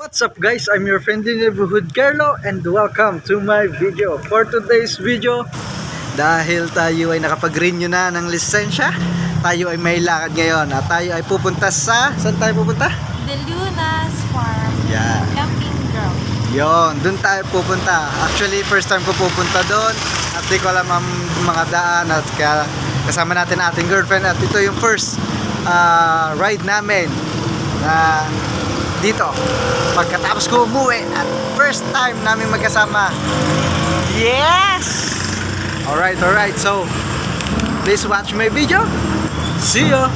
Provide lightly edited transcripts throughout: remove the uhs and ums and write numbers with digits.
What's up guys, I'm your friendly neighborhood Carlo and welcome to my video. For today's video, dahil tayo ay nakapag-renew na ng lisensya, tayo ay may lakad ngayon at tayo ay pupunta sa, saan tayo pupunta? The Lunas Farm Camping Ground. Yon, dun tayo pupunta. Actually, first time ko pupunta doon at di ko alam ang mga daan at kasama natin ating girlfriend at ito yung first ride namin na dito pagkatapos ko umuwi at first time namin magkasama. Yes! Alright, so please watch my video. See ya!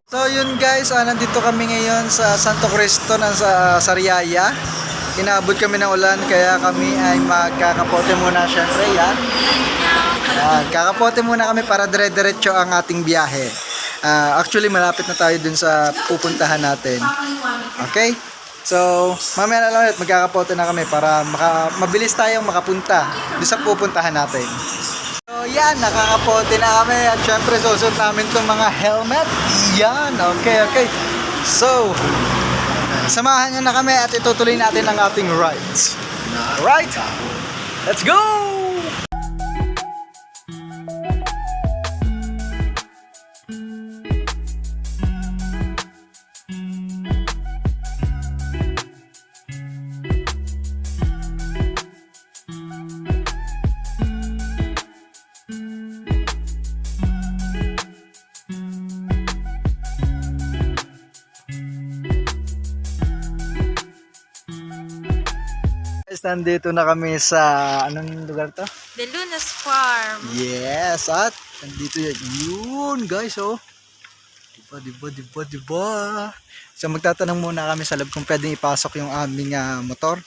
So yun guys, nandito kami ngayon sa Santo Cristo ng Sariaya. Inabot kami ng ulan kaya kami ay magkakapote muna syempre yan. Kakapote muna kami para dire-diretso ang ating biyahe. Actually malapit na tayo dun sa pupuntahan natin. Okay? So mamaya na lang ulit magkakapote na kami para mabilis tayong makapunta dun sa pupuntahan natin. So yan, nakakapote na kami at syempre susot namin itong mga helmet. Yan, okay. So, samahan nyo na kami at itutuloy natin ang ating rides. Alright, let's go! Nandito na kami sa anong lugar to? The Lunas Farm. Yes, at nandito yun guys, oh. Diba? So magtatanong muna kami sa loob kung pwedeng ipasok yung aming motor.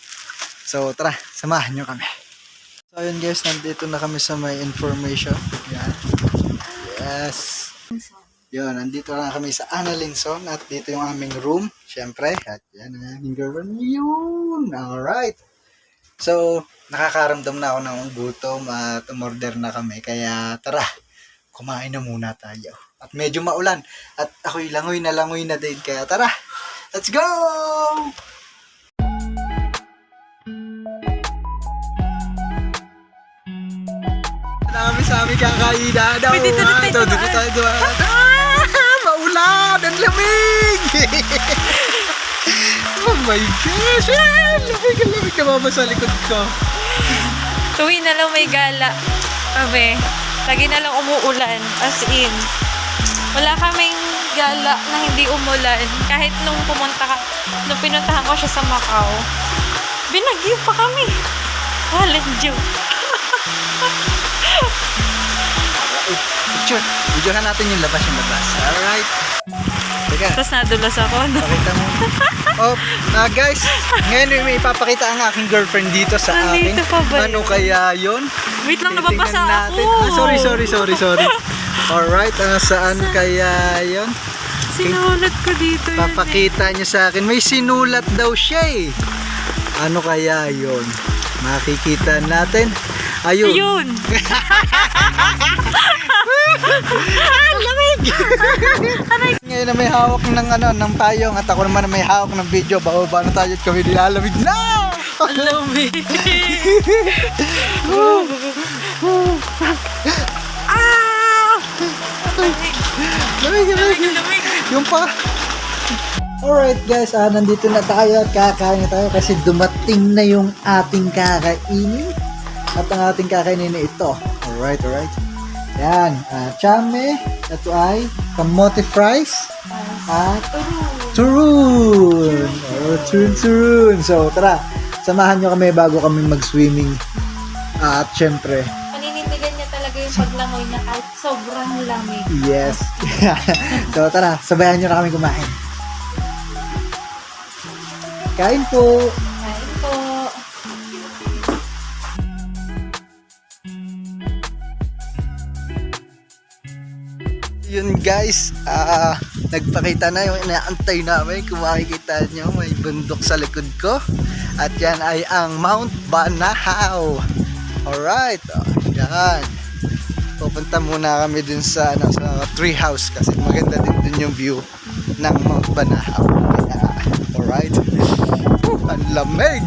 So tara, samahan nyo kami. So yun guys, nandito na kami sa may information. Yan. Yes. Yun, nandito na kami sa Analinson at dito yung aming room. Siyempre, at yan ang aming girlfriend. Yun, alright. So, nakakaramdam na ako ng gutom at umorder na kami. Kaya tara, kumain na muna tayo. At medyo maulan. At ako'y langoy na din. Kaya tara, let's go! Marami sa amin kakainan. Dito tayo. Maulan! Ang lamig! Oh my gosh! Lamig na mama sa likod ko. Tuwi na lang may gala. Kami. Lagi na lang umuulan. As in. Wala kaming gala na hindi umulan. Kahit nung pinuntahan ko siya sa Macau. Binagyo pa kami. Walang joke. Videohan natin yung labas. Alright. Teka. Tapos nadulas ako. No? Pakita mo. Oh, guys, ngayon may ipapakita ang aking girlfriend dito sa akin. Ano kaya yon? Wait lang, nababasa ako. Sorry. Alright, saan kaya yon? Sinulat ko dito. Papakita niya sa akin. May sinulat daw siya eh. Ano kaya yon? Makikita natin. Ayun. Lamig! Ngayon na may hawak ng payong at ako naman na may hawak ng video. Baba na tayo at kami nilalamig na! Lamig! Lamig! Yung pa! Alright guys, nandito na tayo at kakain na tayo kasi dumating na yung ating kakainin. At ang ating kakainin na ito. Alright. Yan, chame, ito ay kamote fries at turun. Turun. So tara, samahan nyo kami bago kami mag-swimming. At syempre, Paninindigan niya talaga yung yung paglangoy na kahit sobrang lamig. Yes. So tara, sabayan nyo na kami kumain. Kain po! Kain po. Yun guys, nagpakita na yung inaantay namin. Kung makikita nyo, may bundok sa likod ko. At yan ay ang Mount Banahaw. Alright, yan. Pupunta muna kami dun sa, sa tree house kasi maganda din dun yung view ng Mount Banahaw. Alright. Ang lamig!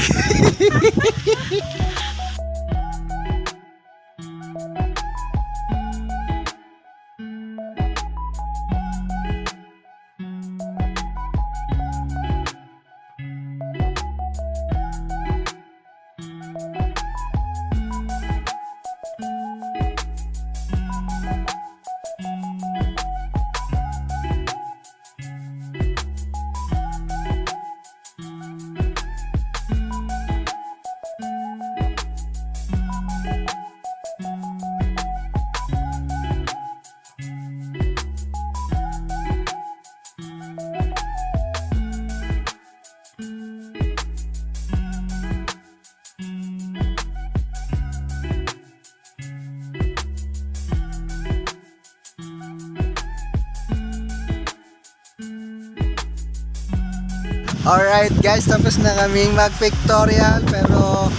Alright guys, tapos na kaming mag-pictorial pero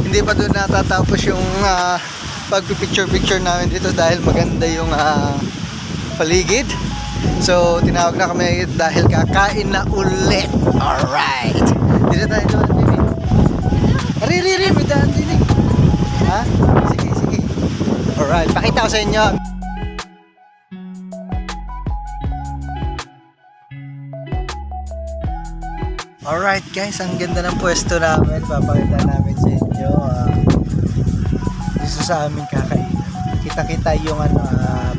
hindi pa doon natatapos yung pag-picture-picture namin dito dahil maganda yung paligid. So tinawag na kami dahil kakain na ulit. Alright. Dito tayo doon, baby. Riri, may daan din eh. Ha? Sige, sige. Alright, pakita ko sa inyo. Alright guys, ang ganda ng pwesto namin. Papakita namin sa inyo. Dito sa aming kakain. Kita-kita yung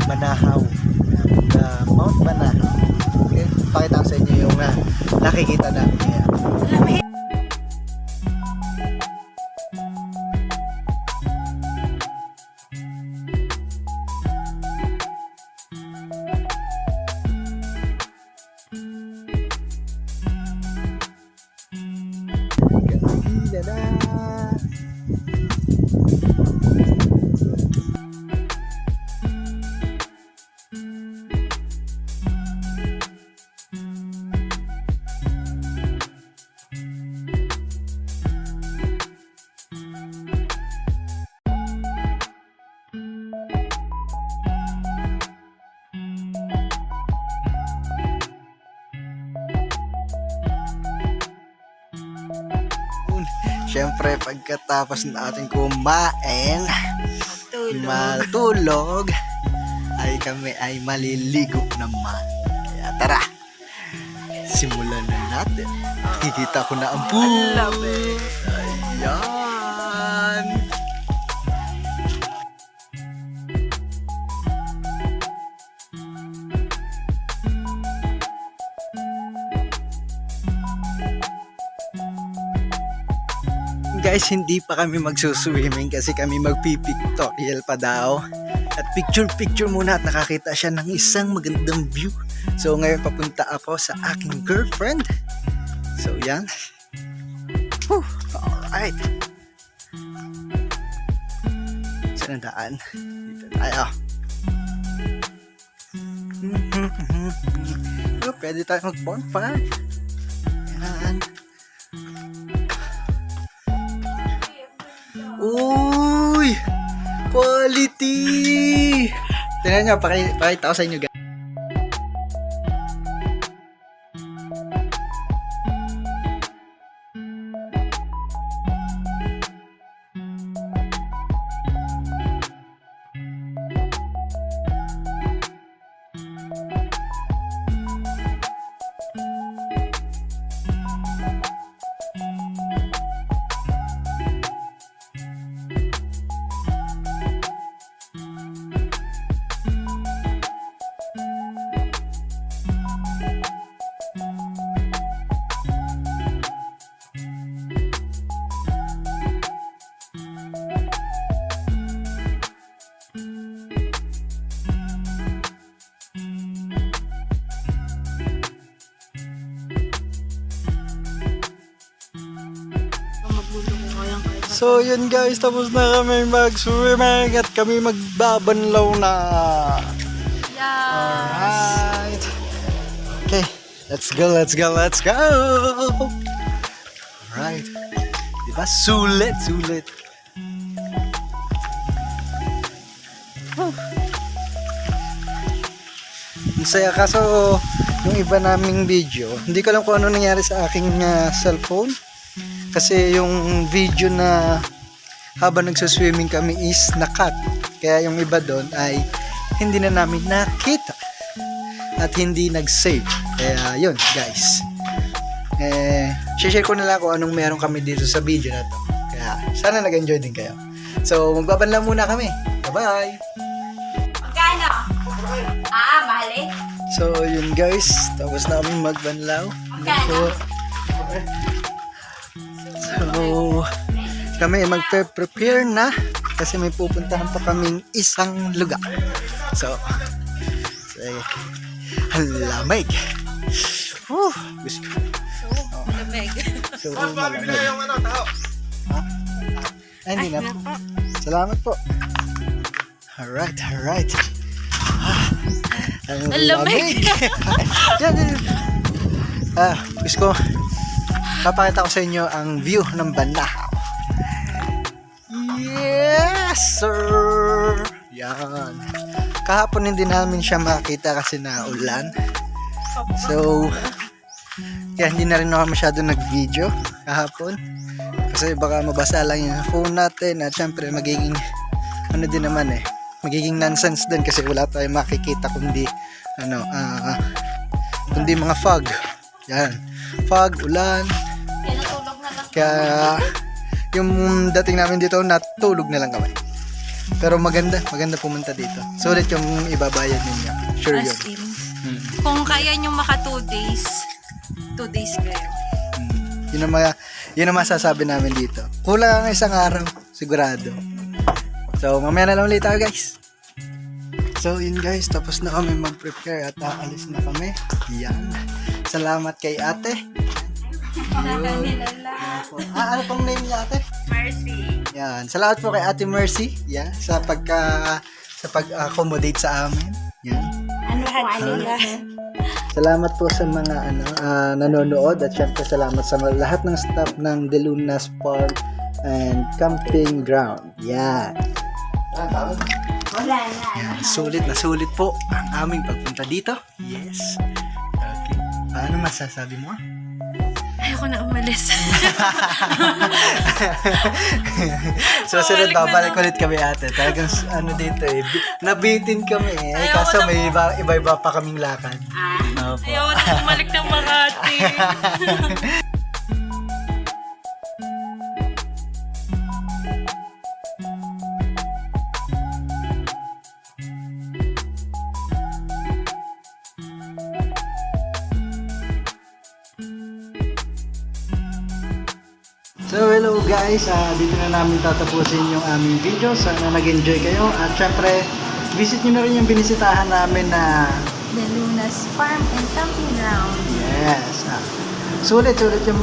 Banahaw. Mount Banahaw. Okay? Pakita ko sa inyo yung nakikita namin ngayon. Ganda na! Siyempre, pagkatapos natin kumain, matulog, ay kami ay maliligo naman. Kaya tara, simulan na natin. Kikita ko na ang pool. Ayan. Guys, hindi pa kami magsuswimming kasi kami magpipictorial pa daw. At picture muna at nakakita siya ng isang magandang view. So ngayon papunta ako sa aking girlfriend. So yan. Whew, alright. Saan ang daan? Dito tayo. Oh, pwede tayo mag-bonfire. Yan. Uy! Quality! Tingnan nyo, pakita ko sa inyo guys. So yun guys, tapos na kami mag-swimming at kami magbabanlaw na. Yes. Alright. Okay, let's go. Alright. Diba? Sulit. Masaya, kaso yung iba naming video, hindi ko alam kung ano nangyari sa aking cellphone. Kasi yung video na habang nagsaswimming kami is nakat. Kaya yung iba doon ay hindi na namin nakita at hindi nag-save. Kaya yun guys, share ko na lang kung anong meron kami dito sa video na to. Kaya sana nag-enjoy din kayo. So magbabanlaw muna kami. Bye-bye. Magkano? Mahal eh. So yun guys, tapos na kami magbanlaw. So kami magpe-prepare na kasi may pupuntahan pa kaming isang lugar. So lamig. Gusto ko. Lamig. So malamig. Ha? Ay, hindi na po. Salamat po. Alright. Ang lamig. Yan. Gusto ko papakita ko sa inyo ang view ng Banlahaw. Yes, sir! Yan. Kahapon hindi namin siya makita kasi naulan. So, kaya hindi na rin ako masyado nag-video kahapon. Kasi baka mabasa lang yung phone natin at syempre magiging magiging nonsense din kasi wala tayong makikita kundi kundi mga fog. Yan. Fog, ulan. Kaya yung dating namin dito natulog na lang kami. Pero maganda pumunta dito. Sulit yung ibabayad ninyo. Sure yun. As in, kung kaya nyo maka 2 days, 2 days kayo. Yun ang masasabi namin dito. Kulang ang isang araw, sigurado. So, mamaya na lang ulit tayo guys. So, yun guys, tapos na kami mag-prepare at aalis na kami. Yan. Salamat kay ate. Ano pong name niya ate? Mercy. Yan. Salamat po kay Ate Mercy. Yan. Sa pag-accommodate sa amin. Yan. Salamat po sa mga nanonood at syempre salamat sa lahat ng staff ng De Lunas Park and Camping Ground. Yan. Yan. Sulit po ang aming pagpunta dito. Yes. Okay. Ano masasabi mo? Ayoko na umalis. So, sunod babalik ulit kami ate. Talagang dito nabitin kami kaso may iba-iba pa kaming lakad. Opo. Ayoko na bumalik ng Makati. So hello guys, dito na namin tatapusin yung aming video. Sana nag-enjoy kayo at syempre visit nyo na rin yung binisitahan namin na De Lunas Farm and Camping Ground. yes. Sulit yung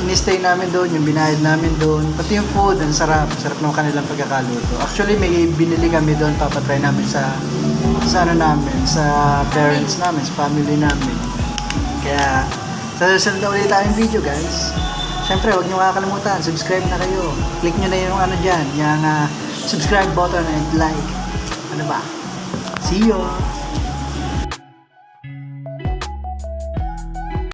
in-stay namin doon, yung binayad namin doon, pati yung food, ang sarap ng kanilang pagkakaluto. Actually may binili kami doon, papatry namin sa namin, sa parents namin, sa family namin. Kaya sa susunod na ulit tayong video guys. Siyempre, huwag niyo makakalimutan, subscribe na kayo. Click niyo na yung dyan, yung subscribe button and like. Ano ba? See you!